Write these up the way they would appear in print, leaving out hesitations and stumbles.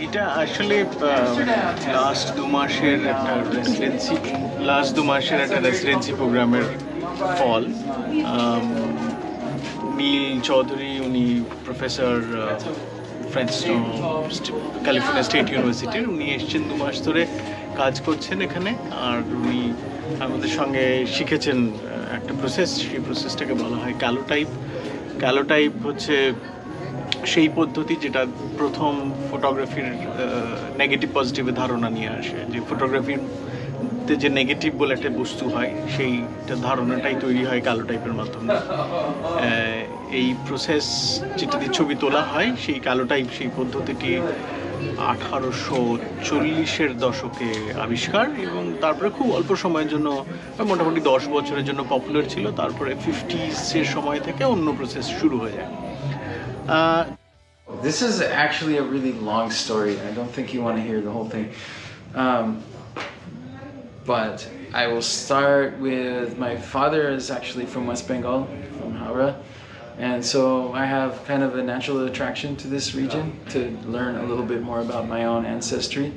এটা আসলে লাস্ট 2 মাসের একটা রেসিডেন্সি প্রোগ্রামের ফল। নীল চৌধুরী উনি প্রফেসর ক্যালিফোর্নিয়া স্টেট ইউনিভার্সিটির, উনি এসছেন 2 মাস ধরে কাজ করছেন এখানে। আর উনি আমাদের সঙ্গে শিখেছেন একটা প্রসেস, সেই প্রসেসটাকে বলা হয় ক্যালোটাইপ। ক্যালোটাইপ হচ্ছে সেই পদ্ধতি যেটা প্রথম ফটোগ্রাফির নেগেটিভ পজিটিভে ধারণা নিয়ে আসে, যে ফটোগ্রাফিতে যে নেগেটিভ বলে একটা বস্তু হয় সেইটা ধারণাটাই তৈরি হয় ক্যালোটাইপের মাধ্যমে। এই প্রসেস যেটা দিয়ে ছবি তোলা হয় সেই ক্যালোটাইপ, সেই পদ্ধতিটি 1840-এর দশকে আবিষ্কার, এবং তারপরে খুব অল্প সময়ের জন্য মোটামুটি 10 বছরের জন্য পপুলার ছিল। তারপরে 50s-এর সময় থেকে অন্য প্রসেস শুরু হয়ে যায়। This is actually a really long story. I don't think you want to hear the whole thing. But I will start with my father is actually from West Bengal, from Howrah. And so I have kind of a natural attraction to this region to learn a little bit more about my own ancestry.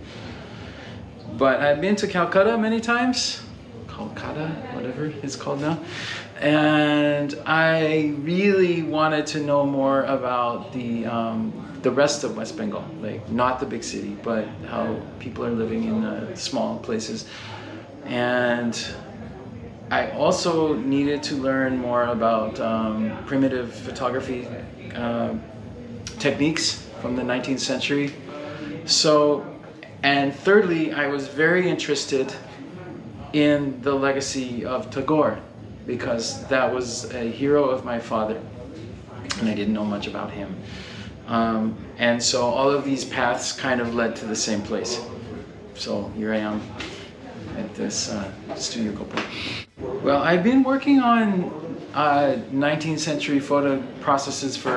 But I've been to Calcutta many times. Calcutta, whatever it's called now. And I really wanted to know more about the rest of West Bengal, like not the big city, but how people are living in small places. And I also needed to learn more about primitive photography techniques from the 19th century. So, and thirdly, I was very interested in the legacy of Tagore, because that was a hero of my father, and I didn't know much about him. And so all of these paths kind of led to the same place. So here I am at this studio couple. Well, I've been working on 19th century photo processes for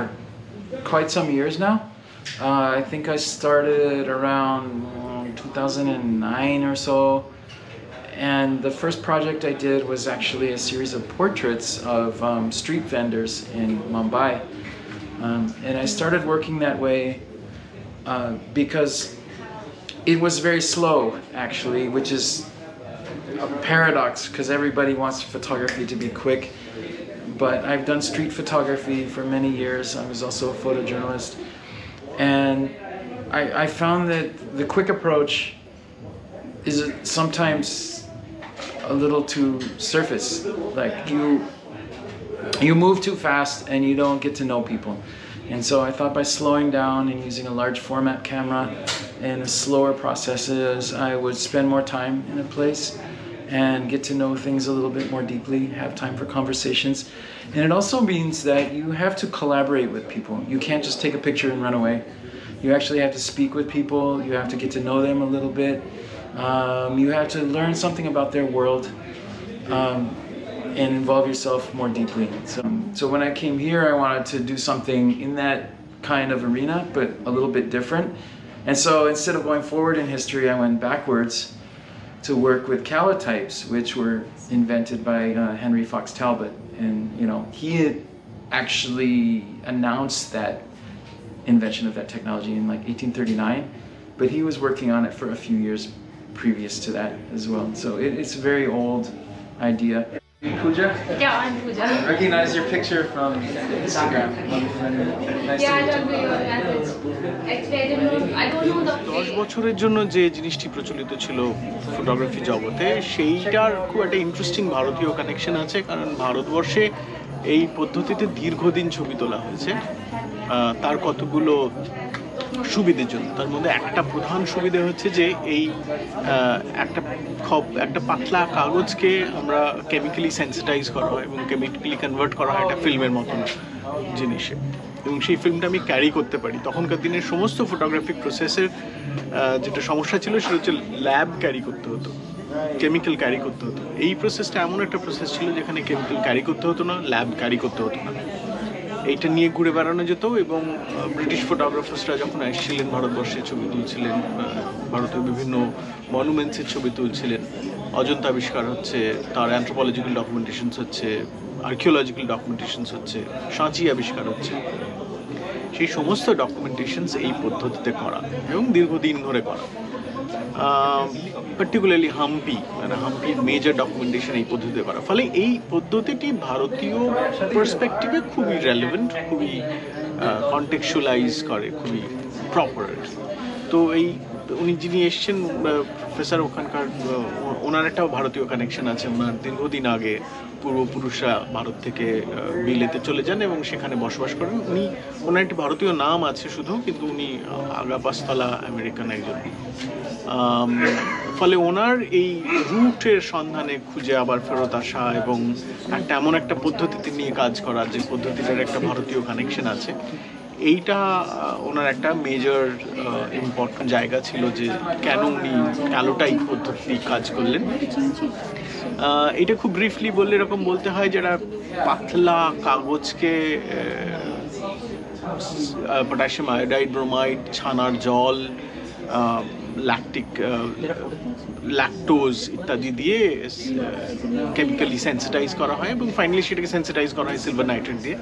quite some years now. I think I started around 2009 or so. And the first project I did was actually a series of portraits of street vendors in Mumbai. And I started working that way because it was very slow, actually, which is a paradox because everybody wants photography to be quick. But I've done street photography for many years. I was also a photojournalist. And I found that the quick approach is sometimes a little too surface. Like you move too fast and you don't get to know people. And so I thought by slowing down and using a large format camera and slower processes, I would spend more time in a place and get to know things a little bit more deeply, have time for conversations. And it also means that you have to collaborate with people. You can't just take a picture and run away. You actually have to speak with people. You have to get to know them a little bit. You have to learn something about their world and involve yourself more deeply. So when I came here, I wanted to do something in that kind of arena, but a little bit different. And so instead of going forward in history, I went backwards to work with calotypes, which were invented by Henry Fox Talbot. And he had actually announced that invention of that technology in like 1839, but he was working on it for a few years previous to that as well. So it's a very old idea. Pooja? Yeah, I'm Pooja. I recognize your picture from Instagram. Nice Yeah, I to don't meet know your methods. Actually, I don't know the 10 বছরের জন্য যে জিনিসটি প্রচলিত ছিল photography জগতে, সেইটার খুব একটা ইন্টারেস্টিং ভারতীয় কানেকশন আছে। কারণ ভারতবর্ষে এই পদ্ধতিতে দীর্ঘদিন ছবি তোলা হয়েছে তার কতগুলো সুবিধের জন্য। তার মধ্যে একটা প্রধান সুবিধা হচ্ছে যে এই একটা পাতলা কাগজকে আমরা কেমিক্যালি সেন্সিটাইজ করা হয় এবং কেমিক্যালি কনভার্ট করা হয় একটা ফিল্মের মতন জিনিসে, এবং সেই ফিল্মটা আমি ক্যারি করতে পারি। তখনকার দিনের সমস্ত ফটোগ্রাফিক প্রসেসের যেটা সমস্যা ছিল সেটা হচ্ছে ল্যাব ক্যারি করতে হতো, কেমিক্যাল ক্যারি করতে হতো। এই প্রসেসটা এমন একটা প্রসেস ছিল যেখানে কেমিক্যাল ক্যারি করতে হতো না, ল্যাব ক্যারি করতে হতো না। এইটা নিয়ে ঘুরে বেড়ানো যেত, এবং ব্রিটিশ ফটোগ্রাফার্সরা যখন এসেছিলেন ভারতবর্ষে ছবি তুলছিলেন, ভারতের বিভিন্ন মনুমেন্টসের ছবি তুলছিলেন, অজন্তা আবিষ্কার হচ্ছে, তার অ্যানথ্রোপোলজিক্যাল ডকুমেন্টেশনস হচ্ছে, আর্কিওলজিক্যাল ডকুমেন্টেশনস হচ্ছে, সাঁচি আবিষ্কার হচ্ছে, সেই সমস্ত ডকুমেন্টেশনস এই পদ্ধতিতে করা এবং দীর্ঘদিন ধরে করা। পার্টিকুলারলি হাম্পির মেজর ডকুমেন্টেশন এই পদ্ধতিতে করা, ফলে এই পদ্ধতিটি ভারতীয় পার্সপেক্টিভে খুবই রেলেভেন্ট, খুবই কন্টেক্সচুয়ালাইজ করে, খুবই প্রপার। তো এই উনি যিনি এসছেন প্রফেসর, ওখানকার ওনার একটা ভারতীয় কানেকশন আছে। ওনার দীর্ঘদিন আগে পূর্বপুরুষরা ভারত থেকে বিলেতে চলে যান এবং সেখানে বসবাস করেন। ওনার একটি ভারতীয় নাম আছে শুধু, কিন্তু উনি আগাপাস্তলা আমেরিকান একজন। ফলে ওনার এই রুটের সন্ধানে খুঁজে আবার ফেরত আসা এবং একটা এমন একটা পদ্ধতিতে নিয়ে কাজ করা যে পদ্ধতিটার একটা ভারতীয় কানেকশন আছে, এইটা ওনার একটা মেজর ইম্পর্টেন্ট জায়গা ছিল যে কেন উনি ক্যালোটাইপ পদ্ধতি কাজ করলেন। এটা খুব ব্রিফলি বললে এরকম বলতে হয়, যেটা পাতলা কাগজকে পটাশিয়াম আয়োডাইড, ব্রোমাইড, ছানার জল, ল্যাকটোজ ইত্যাদি দিয়ে কেমিক্যালি সেন্সিটাইজ করা হয় এবং ফাইনালি সেটাকে সেন্সিটাইজ করা হয় সিলভার নাইট্রেট দিয়ে,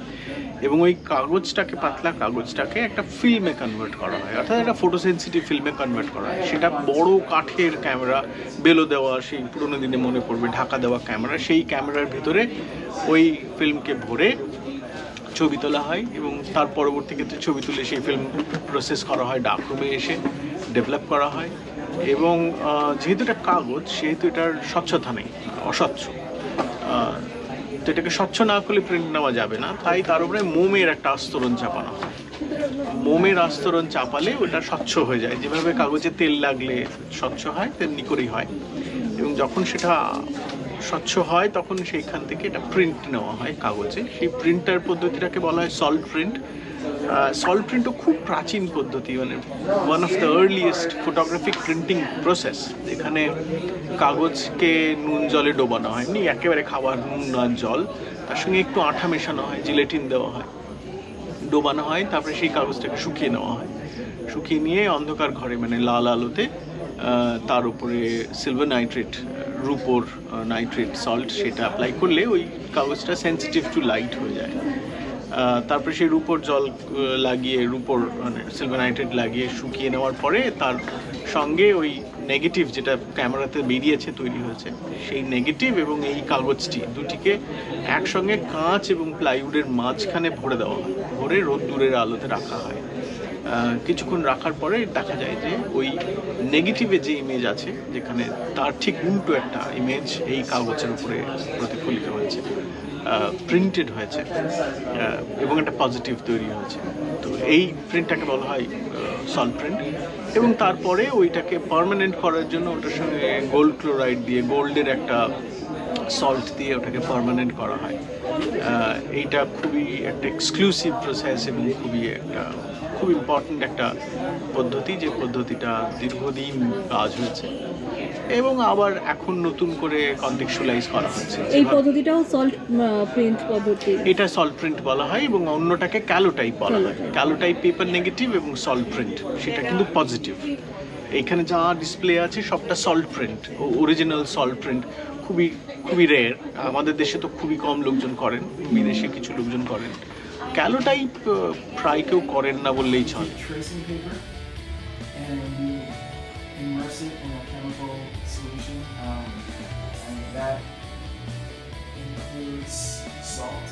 এবং ওই কাগজটাকে, পাতলা কাগজটাকে একটা ফিল্মে কনভার্ট করা হয়, অর্থাৎ একটা ফটোসেন্সিটিভ ফিল্মে কনভার্ট করা হয়। সেটা বড় কাঠের ক্যামেরা, বেলো দেওয়া, সেই পুরোনো দিনে মনে পড়বে ঢাকা দেওয়া ক্যামেরা, সেই ক্যামেরার ভিতরে ওই ফিল্মকে ভরে ছবি তোলা হয় এবং তার পরবর্তী ক্ষেত্রে ছবি তুলে সেই ফিল্ম প্রসেস করা হয়, ডার্করুমে এসে ডেভেলপ করা হয়। এবং যেহেতু এটা কাগজ, সেহেতু এটার স্বচ্ছতা নেই, অস্বচ্ছ। তো এটাকে স্বচ্ছ না করলে প্রিন্ট নেওয়া যাবে না, তাই তার উপরে মোমের একটা আস্তরণ চাপানো হয়। মোমের আস্তরণ চাপালে ওটা স্বচ্ছ হয়ে যায়, যেভাবে কাগজে তেল লাগলে স্বচ্ছ হয় তেমনি করেই হয়। এবং যখন সেটা স্বচ্ছ হয় তখন সেইখান থেকে এটা প্রিন্ট নেওয়া হয় কাগজে। সেই প্রিন্টার পদ্ধতিটাকে বলা হয় সল্ট প্রিন্ট। সল্ট প্রিন্টও খুব প্রাচীন পদ্ধতি, মানে one of the earliest photographic printing process, যেখানে কাগজকে নুন জলে ডোবানো হয়, এমনি একেবারে খাবার নুন আর জল, তার সঙ্গে একটু আঠা মেশানো হয়, জিলেটিন দেওয়া হয়, ডোবানো হয়, তারপরে সেই কাগজটাকে শুকিয়ে নেওয়া হয়। শুকিয়ে নিয়ে অন্ধকার ঘরে, মানে লাল আলোতে, তার উপরে সিলভার নাইট্রেট, রূপোর নাইট্রেট সল্ট, সেটা অ্যাপ্লাই করলে ওই কাগজটা সেন্সিটিভ টু লাইট হয়ে যায়। তারপরে সেই রূপোর জল লাগিয়ে, রূপোর মানে সিলভার নাইট্রেট লাগিয়ে শুকিয়ে নেওয়ার পরে তার সঙ্গে ওই নেগেটিভ যেটা ক্যামেরাতে বেরিয়েছে, তৈরি হয়েছে, সেই নেগেটিভ এবং এই কাগজটি দুটিকে একসঙ্গে কাঁচ এবং প্লাইউডের মাঝখানে ভরে দেওয়া হয়, ভরে রোদ্দুরের আলোতে রাখা হয়। কিছুক্ষণ রাখার পরে দেখা যায় যে ওই নেগেটিভে যে ইমেজ আছে, যেখানে তার ঠিক উল্টো একটা ইমেজ এই কাগজের উপরে প্রতিফলিত হয়েছে, প্রিন্টেড হয়েছে, এবং একটা পজিটিভ তৈরি হয়েছে। তো এই প্রিন্টটাকে বলা হয় সল্ট প্রিন্ট। এবং তারপরে ওইটাকে পার্মানেন্ট করার জন্য ওটার সঙ্গে গোল্ড ক্লোরাইড দিয়ে, গোল্ডের একটা সল্ট দিয়ে ওটাকে পার্মানেন্ট করা হয়। এইটা খুবই একটা এক্সক্লুসিভ প্রসেস এবং খুব ইম্পর্ট্যান্ট একটা পদ্ধতি, যে পদ্ধতিটা দীর্ঘদিন কাজ হয়েছে এবং আবার এখন নতুন করে কন্টেক্সচুয়ালাইজ করা হচ্ছে। এই পদ্ধতিটাও সল্ট প্রিন্ট পদ্ধতি, এটা সল্ট প্রিন্ট বলা হয় এবং অন্যটাকে ক্যালোটাইপ বলা হয়। ক্যালোটাইপ পেপার নেগেটিভ এবং সল্ট প্রিন্ট সেটা কিন্তু পজিটিভ। এইখানে যা ডিসপ্লে আছে সবটা salt print, original salt print, খুবই রেয়ার। আমাদের দেশে তো খুবই কম লোকজন করেন, বিদেশে কিছু লোকজন করেন। ক্যালোটাইপ প্রায় কেউ করেন না বললেই চলে। Immerse it in a chemical solution, and that includes salt.